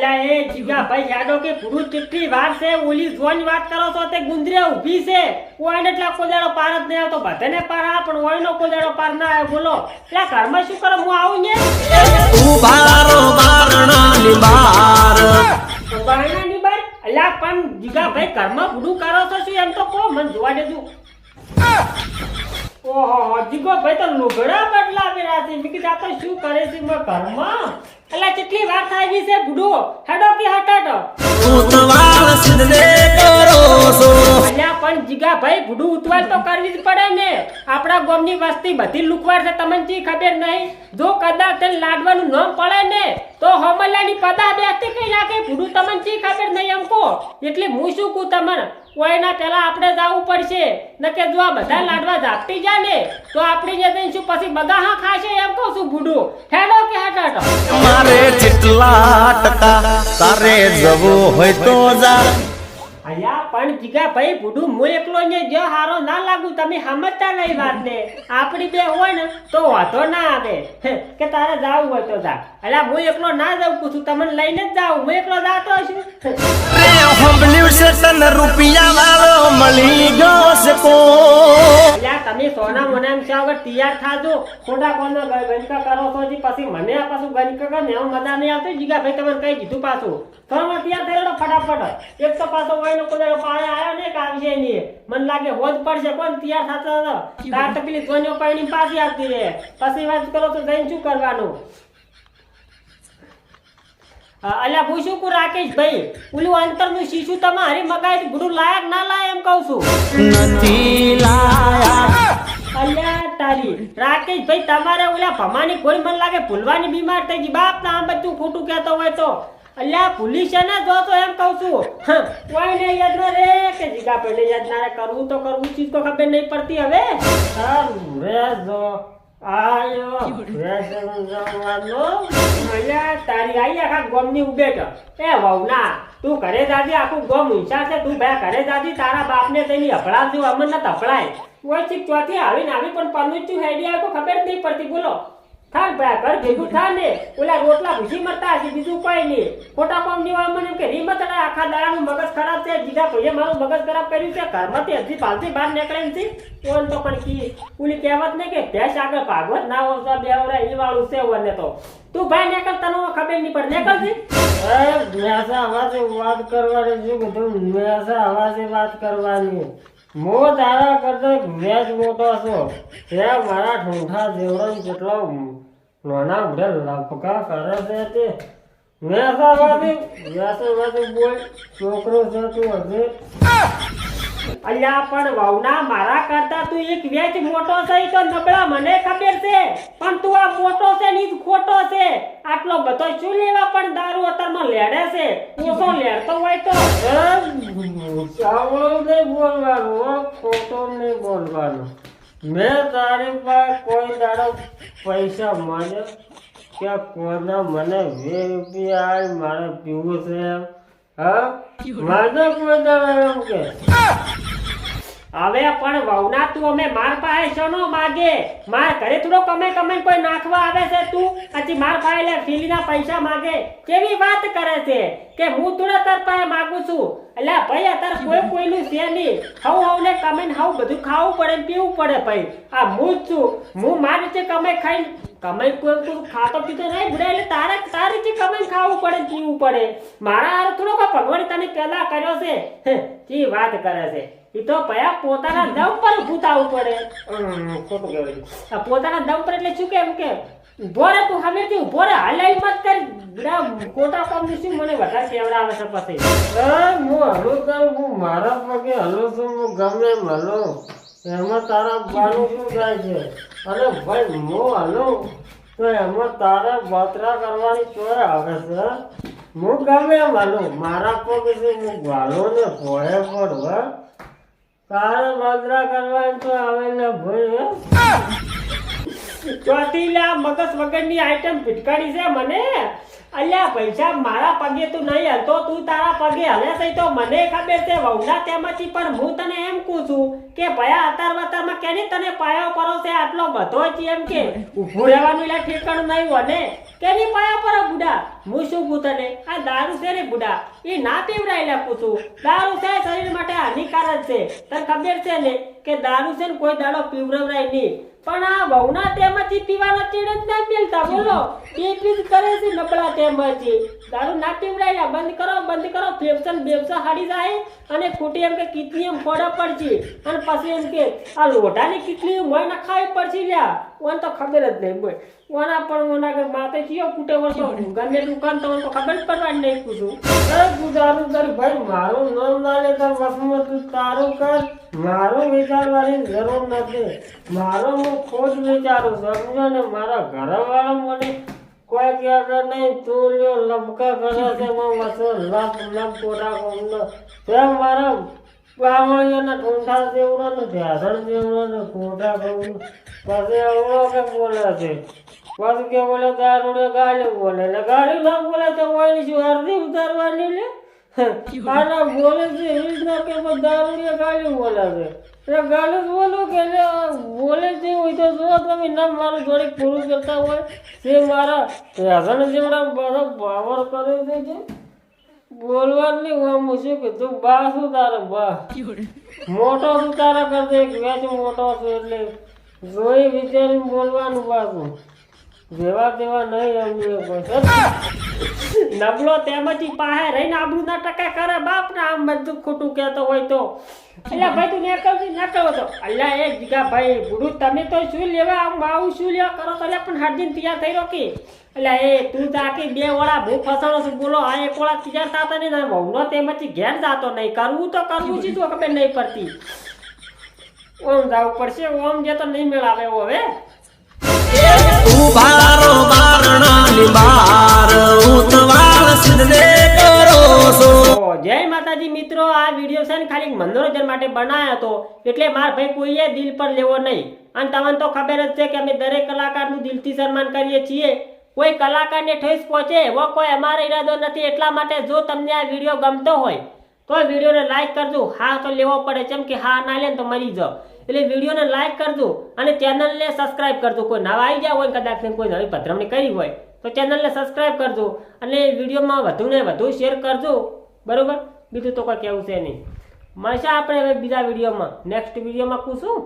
અલ્યા એ જીગા ભાઈ યાદો કે પુરુષ કેટલી વાર છે ઓલી જોન વાત કરો છો તે ગુંદરે ઊભી છે ઓઈને એટલા કોદાળો પાર જ નહીં આવતો બધાને પાર આ પણ ઓઈનો કોદાળો પાર ના આવે બોલો એટલે ઘરમાં શું કરો હું આવું ને ઉભારો બારણાની બાર બારણાની બાર અલ્યા પણ જીગા ભાઈ ઘરમાં બુડું કરો છો શું એમ તો કહો મને જોવા દેજો ઓહો જીગો ભાઈ તો લુગડા બદલાવી રહ્યા છે મેં કીધું આ તો શું કરે છે ઘરમાં અલ્યા કેટલી વાર થાય છે બુડો હેડો કે હટાડો ઉતવાળ સિદ્ધને કરો છો અલ્યા પણ જીગા ભાઈ બુડું ઉતવાળ તો કરવી જ પડે ને આપણા ગામની વસ્તી બધી લુકવાડ છે તમને જી ખબર નહીં જો કદાચ તને લાડવાનું નામ પડે ને તો હમલાની પદા બેસતી કઈ નાખે બુડું તમને જી ખબર નહીં એમ કહો એટલે હું શું કહું તમને કોઈના પહેલા આપણે જવું પડશે નકે જો આ બધા લાડવા જાપતી જાય ને તો આપણે જે જઈને શું પછી બધા હા ખાશે એમ કહું છું બુડું હેડો કે હટાડો મારે જેટલા ટકા તારે જવું હોય તો જા અલ્યા પણ જીગા ભાઈ બુડું હું એકલો ને જો હારો ના લાગુ તમે સમજતા નહીં વાત ને આપણી બે હોય ને તો વાંધો ના આવે કે તારે જાવું હોય તો જા અલ્યા હું એકલો ના જાઉં પૂછું તમને લઈને જ જાઉં હું એકલો જાતો છું હંભલ્યું છે તને રૂપિયા વાળો મળી ગયો છે કો અલ્યા તમે સોના મને એમ છે વગર તૈયાર થાજો ખોટા કોનો ગણકા કરો છો જી પછી મને આ પાછું ગણકા કરે ને એમ મજા નહીં આવતી જીગા ભાઈ તમને કઈ દીધું પાછું થોડો તૈયાર થયેલો ફટાફટ એક તો પાછો કોઈનો કોદાળો પાળે આવ્યો ને કે આવશે નહીં મને લાગે હોજ પડશે કોણ તૈયાર થતો હતો તાર તો પેલી ધોનીઓ પાણી પાછી આવતી રહે પછી વાત કરો તો જઈને શું કરવાનું અલ્યા હું શું કહું રાકેશ ભાઈ ઓલું અંતરનું શીશુ તમારી મગાઈ ગુરુ લાયક ના લાય એમ કહું છું નથી લાયા અલ્યા તારી રાકેશ ભાઈ તમારે ઓલા ભમાની કોઈ મને લાગે ભૂલવાની બીમાર થઈ ગઈ બાપ ના આમ બધું ખોટું કહેતો હોય તો અલ્યા પોલીસ ને જો તો એમ કહું છું કોઈ ને યાદ ના રે કે જીગા પેલે યાદ ના રે કરવું તો કરવું ચીજ તો ખબર નહીં પડતી હવે રે જો આયો જવાનો અલ્યા તારી આઈ આખા ગોમની ઉબેટ એ વહુના તું ઘરે જાજી આખું ગોમ ઊંચા છે તું ભાઈ ઘરે જાજી તારા બાપને તેની હપડાવજો અમર ન તપડાય કોઈ ચીક ચોથી આવીને આવી પણ પરનું હેડી આવે તો ખબર નહીં પડતી બોલો થાન ભાઈ ઘર ભેગું થા ને ઓલા રોટલા ભૂસી મરતા હશે બીજું કોઈ નહીં ખોટા કામ ની મને કે રીમત આખા દાડાનું મગજ ખરાબ છે જીગા ભાઈએ મારું મગજ ખરાબ કર્યું છે ઘરમાંથી હજી પાલથી બહાર નીકળે છે કોણ તો પણ કી ઓલી કહેવત ને કે ભેંસ આગળ ભાગવત ના ઓછા બે વરા એ વાળું છે વને તો તું ભાઈ નીકળ તને ખબર નહીં પડે નીકળતી ભેંસા અવાજે વાત કરવાની શું કીધું ભેંસા અવાજે વાત કરવાની મો તારા કરતા ભેંસ મોટો છો ત્યાં મારા ઠૂંઠા જેવડો જેટલો નાના બધા લપકા કરે છે તે ભેંસાવાથી બોલ છોકરો છે તું હજી અલ્યા પણ વહુના મારા કરતા તું એક વેચ મોટો છે તો નબળા મને ખબર છે પણ તું આ મોટો છે ની ખોટો છે આટલો બધો શું લેવા પણ દારૂ અત્યારમાં લેડે છે ઓછો લેડતો હોય તો ચાવડો નહીં બોલવાનું ખોટો નહીં બોલવાનું મેં તારી પાસે કોઈ દાડો પૈસા માંગે કે કોના મને 2 રૂપિયા આય મારે પીવું છે હા મારે કોઈ દાડો એમ કે હવે પણ વહુના તું અમે માર પાસે છો નો માગે માર ઘરે થોડો કમે કોઈ નાખવા આવે છે તું પછી માર પાસે લે ફીલીના પૈસા માગે કેવી વાત કરે છે કે હું થોડા તાર પાસે માંગુ છું એટલે ભાઈ અત્યારે કોઈ કોઈનું છે નહીં હવ ને કમેન હવ બધું ખાવું પડે ને પીવું પડે ભાઈ આ હું જ છું હું મારી રીતે કમાઈ ખાઈ કમાઈ કોઈ તું ખાતો પીતો નહીં ભૂલે એટલે તારી રીતે કમાઈ ખાવું પડે પીવું પડે મારા હારે થોડો ભગવાન તને પેદા કર્યો છે કી વાત કરે છે એ તો ભયા પોતાના દમ પર ભૂતાવું પડે ખોટું કહેવાય પોતાના દમ પર એટલે શું કેમ કે ઉભો રે તું હમેથી ઉભો રે હલાઈ મત કર ખોટા કામ શું મને વધારે કેવડાવે છે પછી હું હલું કરું હું મારા પગે હલું છું હું ગમે એમ હલું એમાં તારા બાનું શું થાય છે અને ભાઈ હું હલું તો એમાં તારે બતરા કરવાની ચોર આવે છે હું ગમે એમ હલું મારા પગે છે હું ગાલો ને ભોળે પડવા તારે બતરા કરવાની તો આવે ને ભાઈ ચોથી લા મગજ વગરની આઈટમ ફિટકારી છે મને અલ્યા પૈસા મારા પગે તું નહીં હલતો, તું તારા પગે હલે છે તો મને ખબર છે વહુના તેમાંથી, પણ હું તને એમ કહું છું કે ભયા અતારમાં કેની તને પાયો પરો છે આટલો બધો જ એમ કે ઊભું રહેવાનું એટલે ઠેકાણું નહીં વને કેની પાયા પરો બુડા? હું શું કહું તને, આ દારૂ છે ને બુડા, એ ના પીવડાયેલા પૂછું. દારૂ છે શરીર માટે હાનિકારક છે, તને ખબર છે ને કે દારૂ છે ને કોઈ દાડો પીવડાવરાય નહીં, પણ આ વહુના તેમાંથી પીવાનો ચીડ જ ના મિલતા. બોલો પી જ કરે છે નબળા તેમાંથી. દારૂ ના પીવડાયેલા બંધ કરો, ફેફસન બેફસા હાડી જાય અને ખોટી એમ કે કિડની એમ ફોડા પડશે અને પછી એમ કે આ લોઢાની કિડની મોય ના ખાવી પડશે. લ્યા ઓન તો ખબર જ નહીં બોય ઓના પણ ઓના કે માથે કયો ફૂટે વળતો ગમે દુકાન તો ખબર જ પડવાની નહીં પૂછું. અરે ગુજારું કર ભાઈ, મારું નામ ના લે તો વસમાં તું તારું કર, મારું વિચારવાની જરૂર નથી. મારો હું ખુદ વિચારું સમજો ને. મારા ઘરવાળા મને કોઈ કહેતો નહીં તું લ્યો લબકા કરે છે મસો લપ કોટા કોમનો તે મારા બાવળીઓના ઠૂંઠા જેવડો ને ધ્યાસણ જેવડો ને કોટા કોમનો પછી એવડો કે બોલે છે, પછી કે બોલે દારૂડે ગાડી બોલે ને ગાડી ના બોલે તો કોઈની શું અરજી ઉતારવાની લે આના બોલે છે એવી જ ના કે દારૂડે ગાડી બોલે છે. ગાડી બોલું કે બોલે છે હોય તો જો તમે નામ મારું જોડે પૂરું કરતા હોય તે મારા રાધણ જેવડા બધો પાવર કર્યો છે. બોલવાનું નહીં હું શું કીધું બા શું તારે બા મોટો શું તારા કરતો એક વેચ મોટો છું એટલે જોઈ વિચારીને બોલવાનું બાપુ જેવા તેવા નહીં એમ નબળો તેમાંથી પાસે રહીને આબરૂ ના ટકા કરે બાપ ને આમ બધું ખોટું કહેતો હોય તો. એટલે ભાઈ તું નીકળવો તો અલ્લા એક જીગા ભાઈ ગુરુ તમે તો શું લેવા આમ આવું શું લેવા કરો તો પણ હાર્દિન તૈયાર થઈ રહ્યો કે એટલે એ તું તાકી બે વડા ભૂ ફસાણો છું બોલો આ એક વડા તૈયાર થતા નહીં ને વહુનો તેમાંથી ઘેર જાતો નહીં. કરવું તો કરવું છે તો ખબર નહીં પડતી. ઓમ જવું પડશે ઓમ જે તો નહીં મેળાવે હવે. ઉભારો બારણાની બાર ઉતવાળ સિદ્ધને કરો છો. જય માતાજી મિત્રો, આ વિડીયો છે ને ખાલી મનોરંજન માટે બનાવ્યો હતો એટલે મારા ભાઈ કોઈએ દિલ પર લેવો નહીં. અને તમને તો ખબર જ છે કે અમે દરેક કલાકારનું દિલથી સન્માન કરીએ છીએ. કોઈ કલાકારને ઠેસ પહોંચે એવો કોઈ અમારો ઈરાદો નથી. એટલા માટે જો તમને આ વિડીયો ગમતો હોય તો વિડીયોને લાઈક કરજો. હા તો લેવો પડે જેમ કે હા ના લે તો મરી જાઓ. એટલે વિડીયોને લાઈક કરજો અને ચેનલને સબસ્ક્રાઇબ કરજો. કોઈ નવા આવી ગયા હોય કદાચ કોઈ નવી પધરામણી કરી હોય તો ચેનલને સબસ્ક્રાઇબ કરજો અને વિડીયોમાં વધુ ને વધુ શેર કરજો. બરોબર, બીજું તો કોઈ કહેવું છે નહીં. મળશે આપણે હવે બીજા વિડીયોમાં. નેક્સ્ટ વિડીયોમાં પૂછું